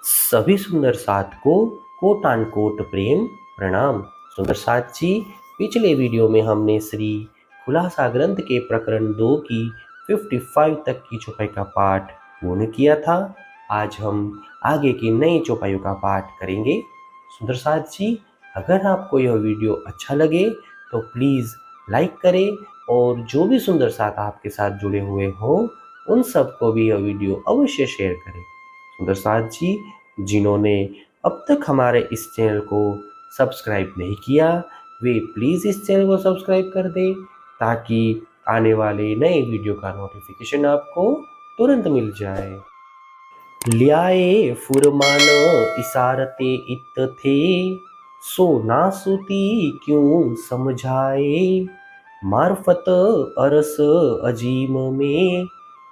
सभी सुंदर साथ को कोटान कोट प्रेम प्रणाम। सुंदर साथ जी, पिछले वीडियो में हमने श्री खुलासा ग्रंथ के प्रकरण 2 की 55 तक की चौपाई का पाठ पूर्ण किया था। आज हम आगे की नई चौपाइयों का पाठ करेंगे। सुंदर साथ जी, अगर आपको यह वीडियो अच्छा लगे तो प्लीज़ लाइक करें और जो भी सुंदर साथ आपके साथ जुड़े हुए हों उन सबको भी यह वीडियो अवश्य शेयर करें। सुंदर साथ जी, जिन्होंने अब तक हमारे इस चैनल को सब्सक्राइब नहीं किया, वे प्लीज़ इस चैनल को सब्सक्राइब कर दें ताकि आने वाले नए वीडियो का नोटिफिकेशन आपको तुरंत मिल जाए। ल्याए फुरमान इशारते इत थे, सो नासुती क्यों समझाए। मार्फत अरस अजीम में,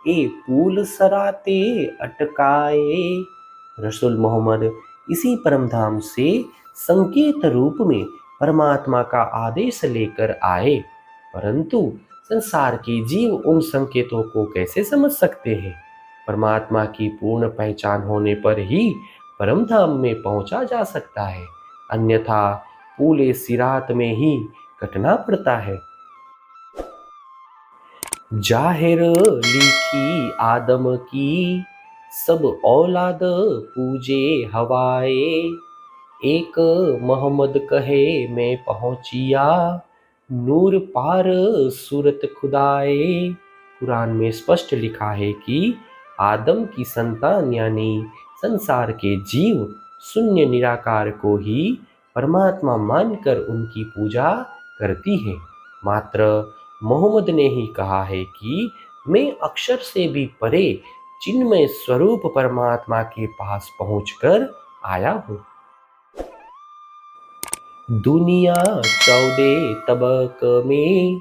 ए पुल सराते अटकाए। रसूल मोहम्मद इसी परमधाम से संकेत रूप में परमात्मा का आदेश लेकर आए, परंतु संसार के जीव उन संकेतों को कैसे समझ सकते हैं। परमात्मा की पूर्ण पहचान होने पर ही परमधाम में पहुंचा जा सकता है, अन्यथा पूले सिरात में ही कटना पड़ता है। जाहिर लिखी आदम की, सब औलाद पूजे हवाए। एक मोहम्मद कहे मैं पहुंचिया, नूर पार सूरत खुदाए। कुरान में स्पष्ट लिखा है कि आदम की संतान यानी संसार के जीव शून्य निराकार को ही परमात्मा मानकर उनकी पूजा करती है। मात्र मोहम्मद ने ही कहा है कि मैं अक्षर से भी परे चिन्मय स्वरूप परमात्मा के पास पहुंचकर आया हूँ। दुनिया 14 तबक में,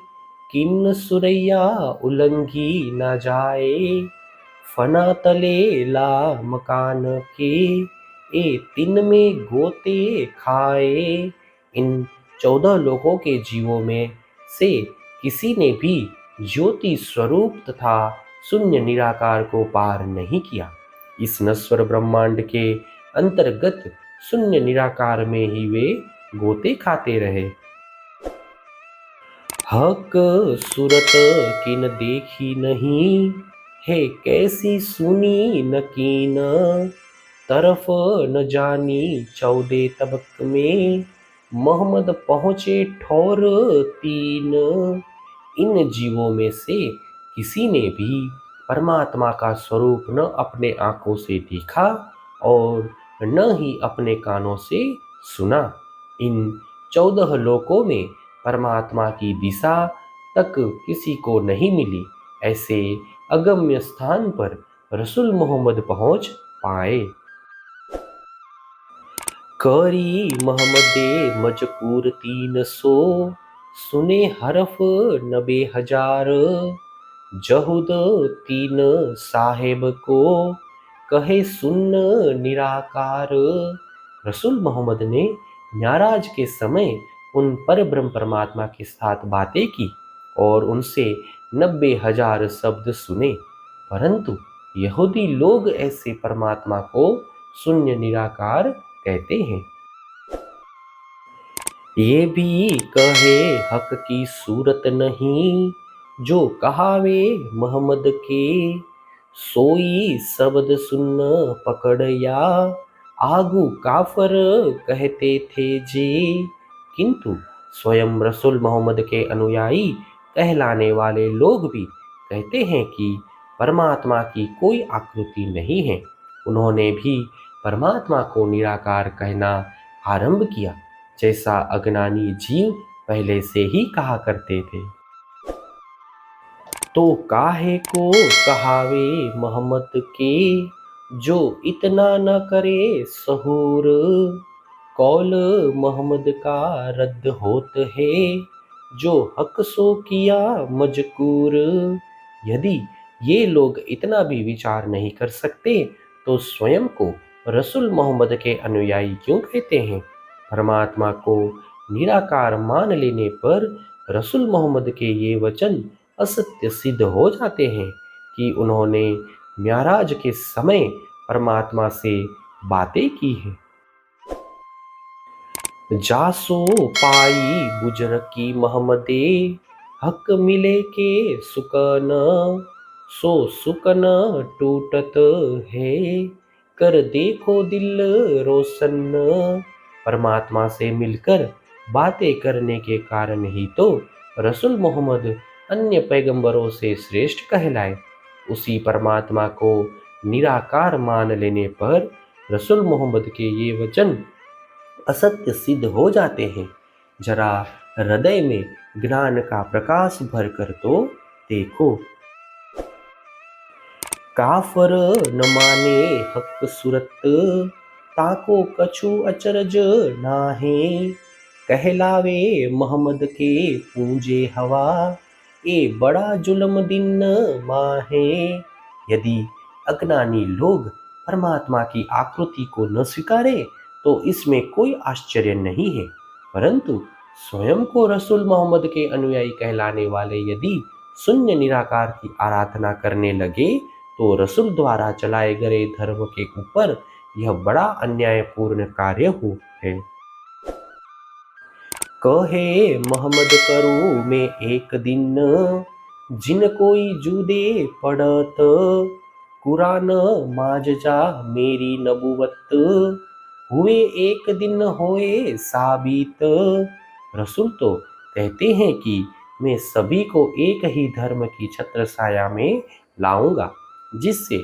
किन सुरैया उलंघी न जाए। फना तले ला मकान के, ए तिन में गोते खाए। इन 14 लोगों के जीवों में से किसी ने भी ज्योति स्वरूप तथा शून्य निराकार को पार नहीं किया। इस नश्वर ब्रह्मांड के अंतर्गत शून्य निराकार में ही वे गोते खाते रहे। हक सूरत किन देखी नहीं, है कैसी सुनी न कीन। तरफ न जानी 14 तबक में, मोहम्मद पहुँचे ठौर 3। इन जीवों में से किसी ने भी परमात्मा का स्वरूप न अपने आंखों से देखा और न ही अपने कानों से सुना। इन 14 लोकों में परमात्मा की दिशा तक किसी को नहीं मिली। ऐसे अगम्य स्थान पर रसूल मोहम्मद पहुंच पाए। करी मोहम्मदे मजकूर 300, सुने हरफ 90,000। जहुद 3 साहेब को, कहे सुन्न निराकार। रसूल मोहम्मद ने न्याराज के समय उन पर ब्रह्म परमात्मा के साथ बातें की और उनसे 90,000 शब्द सुने, परंतु यहूदी लोग ऐसे परमात्मा को शून्य निराकार कहते हैं। ये भी कहे हक की सूरत नहीं, जो कहावे मोहम्मद के। सोई शब्द सुन पकड़या, आगू काफर कहते थे जे। किंतु स्वयं रसूल मोहम्मद के अनुयायी कहलाने वाले लोग भी कहते हैं कि परमात्मा की कोई आकृति नहीं है। उन्होंने भी परमात्मा को निराकार कहना आरंभ किया, जैसा अज्ञानी जीव पहले से ही कहा करते थे। तो काहे को कहावे मोहम्मद के, जो इतना न करे सहूर। कौल मोहम्मद का रद्द होत है, जो हक सो किया मजकूर। यदि ये लोग इतना भी विचार नहीं कर सकते तो स्वयं को रसूल मोहम्मद के अनुयायी क्यों कहते हैं। परमात्मा को निराकार मान लेने पर रसूल मोहम्मद के ये वचन असत्य सिद्ध हो जाते हैं कि उन्होंने म्याराज के समय परमात्मा से बातें की है। जासो पाई बुजर की महमदे, हक मिले के सुकन, सो सुकन टूटत है, कर देखो दिल रोशन। परमात्मा से मिलकर बातें करने के कारण ही तो रसूल मोहम्मद अन्य पैगंबरों से श्रेष्ठ कहलाए। उसी परमात्मा को निराकार मान लेने पर रसूल मोहम्मद के ये वचन असत्य सिद्ध हो जाते हैं। जरा हृदय में ज्ञान का प्रकाश भरकर तो देखो। काफर न माने हक सूरत, ताको कछु अचरज नाहे, कहलावे मोहम्मद के पूजे हवा, ए बड़ा जुल्म दिन माहे। यदि अज्ञानी लोग परमात्मा की आकृति को न स्वीकारे तो इसमें कोई आश्चर्य नहीं है, परंतु स्वयं को रसूल मोहम्मद के अनुयायी कहलाने वाले यदि शून्य निराकार की आराधना करने लगे तो रसूल द्वारा चलाए गए धर्म के ऊपर यह बड़ा अन्यायपूर्ण कार्य है। कहे मोहम्मद करूँ मैं एक दिन, जिन कोई जुदे पड़त, कुरान माज जा मेरी नबुवत, हुए एक दिन होए साबित। रसूल तो कहते हैं कि मैं सभी को एक ही धर्म की छत्र छाया में लाऊंगा, जिससे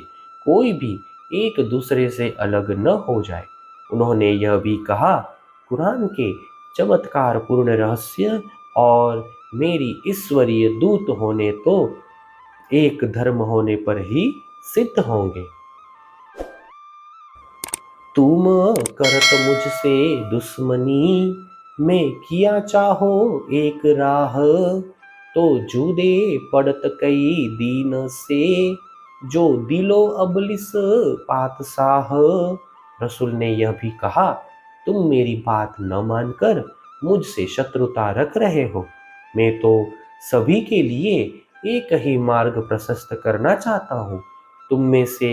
कोई भी एक दूसरे से अलग न हो जाए। उन्होंने यह भी कहा, कुरान के चमत्कार पूर्ण रहस्य और मेरी ईश्वरीय दूत होने तो एक धर्म होने पर ही सिद्ध होंगे। तुम करत मुझसे दुश्मनी, मैं किया चाहो एक राह, तो जुदे पड़त कई दीन से, जो दिलो अबलिस पातशाह। रसूल ने यह भी कहा, तुम मेरी बात न मानकर मुझसे शत्रुता रख रहे हो। मैं तो सभी के लिए एक ही मार्ग प्रशस्त करना चाहता हूँ। तुम में से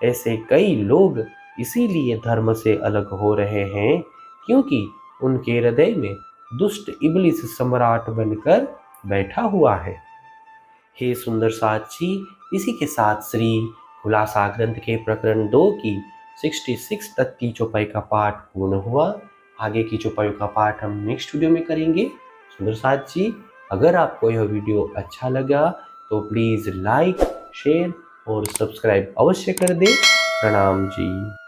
ऐसे कई लोग इसीलिए धर्म से अलग हो रहे हैं क्योंकि उनके हृदय में दुष्ट इब्लिस सम्राट बनकर बैठा हुआ है। हे सुंदर साक्षी, इसी के साथ श्री खुलासा ग्रंथ के प्रकरण 2 की 66 तक की चौपाई का पाठ पूर्ण हुआ। आगे की चौपाइयों का पाठ हम नेक्स्ट वीडियो में करेंगे। सुंदर साक्षी, अगर आपको यह वीडियो अच्छा लगा तो प्लीज़ लाइक, शेयर और सब्सक्राइब अवश्य कर दें। प्रणाम जी।